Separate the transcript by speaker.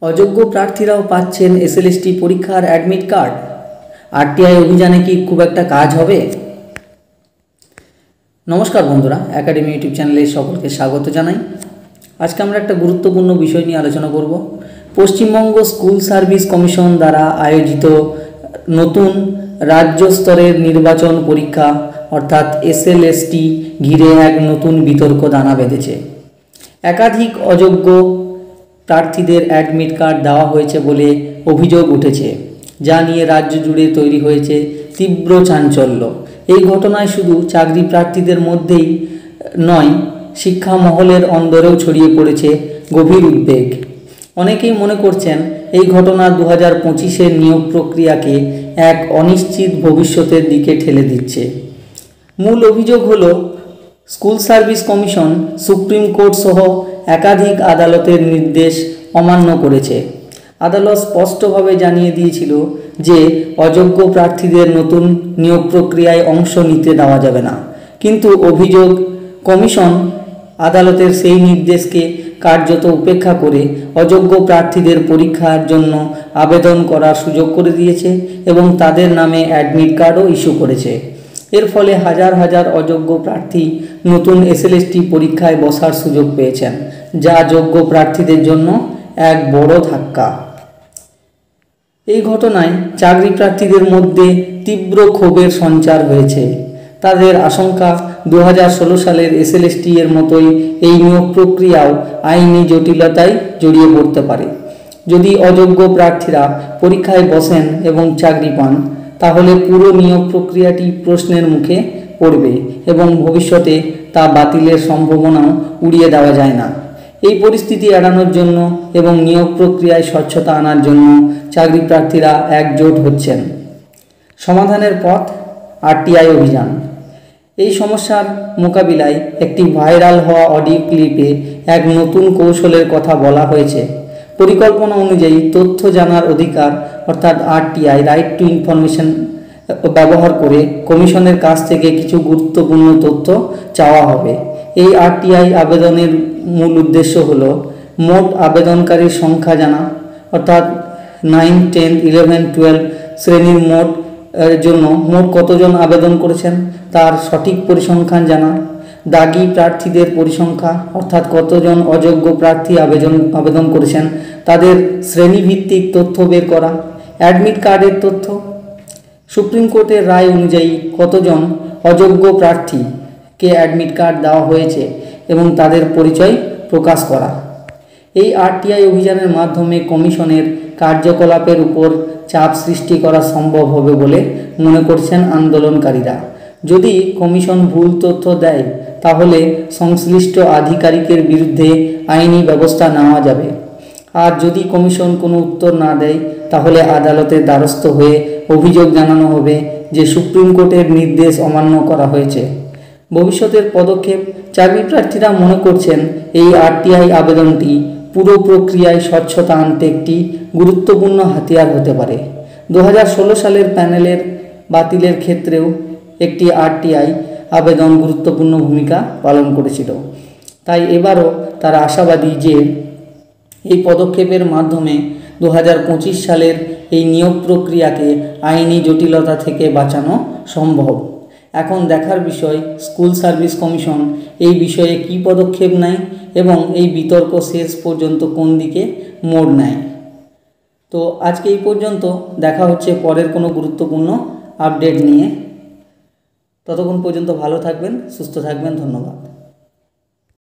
Speaker 1: অযোগ্য প্রার্থীরাও পাচ্ছেন এসএলএসটি পরীক্ষার অ্যাডমিট কার্ড। আরটিআই অভিযানে কি খুব একটা কাজ হবে? নমস্কার বন্ধুরা, একাডেমি ইউটিউব চ্যানেলে সকলকে স্বাগত জানাই। আজকে আমরা একটা গুরুত্বপূর্ণ বিষয় নিয়ে আলোচনা করব। পশ্চিমবঙ্গ স্কুল সার্ভিস কমিশন দ্বারা আয়োজিত নতুন রাজ্য স্তরের নির্বাচন পরীক্ষা অর্থাৎ এসএলএসটি ঘিরে এক নতুন বিতর্ক দানা বেঁধেছে। একাধিক অযোগ্য প্রার্থীদের অ্যাডমিট কার্ড দেওয়া হয়েছে বলে অভিযোগ উঠেছে, যা নিয়ে রাজ্য জুড়ে তৈরি হয়েছে তীব্র চাঞ্চল্য। এই ঘটনায় শুধু চাকরি প্রার্থীদের মধ্যেই নয়, শিক্ষা মহলের অন্দরেও ছড়িয়ে পড়েছে গভীর উদ্বেগ। অনেকেই মনে করছেন এই ঘটনা 2025-এর নিয়োগ প্রক্রিয়াকে এক অনিশ্চিত ভবিষ্যতের দিকে ঠেলে দিচ্ছে। মূল অভিযোগ হলো school service commission supreme court সহ একাধিক আদালতের নির্দেশ অমান্য করেছে। আদালত স্পষ্টভাবে জানিয়ে দিয়েছিল যে অযোগ্য প্রার্থীদের নতুন নিয়োগ প্রক্রিয়ায় অংশ নিতে দেওয়া যাবে না, কিন্তু অভিযোগ কমিশন আদালতের সেই নির্দেশকে কার্যত উপেক্ষা করে অযোগ্য প্রার্থীদের পরীক্ষার জন্য আবেদন করার সুযোগ করে দিয়েছে এবং তাদের নামে অ্যাডমিট কার্ডও ইস্যু করেছে। এর ফলে হাজার হাজার অযোগ্য প্রার্থী নতুন এসএলএসটি পরীক্ষায় বসার সুযোগ পেয়েছেন, যা যোগ্য প্রার্থীদের জন্য এক বড় ধাক্কা। এই ঘটনায় চাকরি প্রার্থীদের মধ্যে তীব্র ক্ষোভের সঞ্চার হয়েছে। তাদের আশঙ্কা 2016 সালের এসএলএসটি এর মতোই এই নিয়োগ প্রক্রিয়াও আইনি জটিলতায় জড়িয়ে পড়তে পারে। যদি অযোগ্য প্রার্থীরা পরীক্ষায় বসেন এবং চাকরি পান, তাহলে পুরো নিয়োগ প্রক্রিয়াটি প্রশ্নের মুখে পড়বে এবং ভবিষ্যতে তা বাতিলের সম্ভাবনাও উড়িয়ে দেওয়া যায় না। এই পরিস্থিতি এড়ানোর জন্য এবং নিয়োগ প্রক্রিয়ায় স্বচ্ছতা আনার জন্য চাকরি প্রার্থীরা একজোট হচ্ছেন। সমাধানের পথ আরটিআই অভিযান। এই সমস্যার মোকাবিলায় একটি ভাইরাল হওয়া অডিও ক্লিপে এক নতুন কৌশলের কথা বলা হয়েছে। পরিকল্পনা অনুযায়ী তথ্য জানার অধিকার অর্থাৎ আরটিআই রাইট টু ইনফরমেশন ব্যবহার করে কমিশনের কাছ থেকে কিছু গুরুত্বপূর্ণ তথ্য চাওয়া হবে। এই আরটিআই আবেদনের মূল উদ্দেশ্য হলো মোট আবেদনকারীর সংখ্যা জানা, অর্থাৎ 9, 10, 11, 12 শ্রেণীর জন্য মোট কতজন আবেদন করেছেন তার সঠিক পরিসংখ্যান জানা, দাগি প্রার্থীদের পরিসংখ্যা অর্থাৎ কতজন অযোগ্য প্রার্থী আবেদন করেছেন তাদের শ্রেণীভিত্তিক তথ্য বের করা, অ্যাডমিট কার্ডের তথ্য, সুপ্রিম কোর্টের রায় অনুযায়ী কতজন অযোগ্য প্রার্থীকে অ্যাডমিট কার্ড দেওয়া হয়েছে এবং তাদের পরিচয় প্রকাশ করা। এই আরটিআই অভিযানের মাধ্যমে কমিশনের কার্যকলাপের উপর চাপ সৃষ্টি করা সম্ভব হবে বলে মনে করছেন আন্দোলনকারীরা। যদি কমিশন ভুল তথ্য দেয়, তাহলে সংশ্লিষ্ট আধিকারিকের বিরুদ্ধে আইনি ব্যবস্থা নেওয়া যাবে। আর যদি কমিশন কোনো উত্তর না দেয়, তাহলে আদালতের দ্বারস্থ হয়ে অভিযোগ জানানো হবে যে সুপ্রিম কোর্টের নির্দেশ অমান্য করা হয়েছে। ভবিষ্যতের পদক্ষেপ। চাকরি প্রার্থীরা মনে করছেন এই আরটিআই আবেদনটি পুরো প্রক্রিয়ায় স্বচ্ছতা আনতে একটি গুরুত্বপূর্ণ হাতিয়ার হতে পারে। 2016 সালের প্যানেলের বাতিলের ক্ষেত্রেও একটি আরটিআই আবেদন গুরুত্বপূর্ণ ভূমিকা পালন করেছিল। তাই এবারও তারা আশাবাদী যে এই পদক্ষেপের মাধ্যমে 2025 সালের এই নিয়োগ প্রক্রিয়াকে আইনি জটিলতা থেকে বাঁচানো সম্ভব। এখন দেখার বিষয় স্কুল সার্ভিস কমিশন এই বিষয়ে কী পদক্ষেপ নেয় এবং এই বিতর্ক শেষ পর্যন্ত কোন দিকে মোড় নেয়। তো আজকে এই পর্যন্ত, দেখা হচ্ছে পরের কোনো গুরুত্বপূর্ণ আপডেট নিয়ে। ততক্ষণ পর্যন্ত ভালো থাকবেন, সুস্থ থাকবেন। ধন্যবাদ।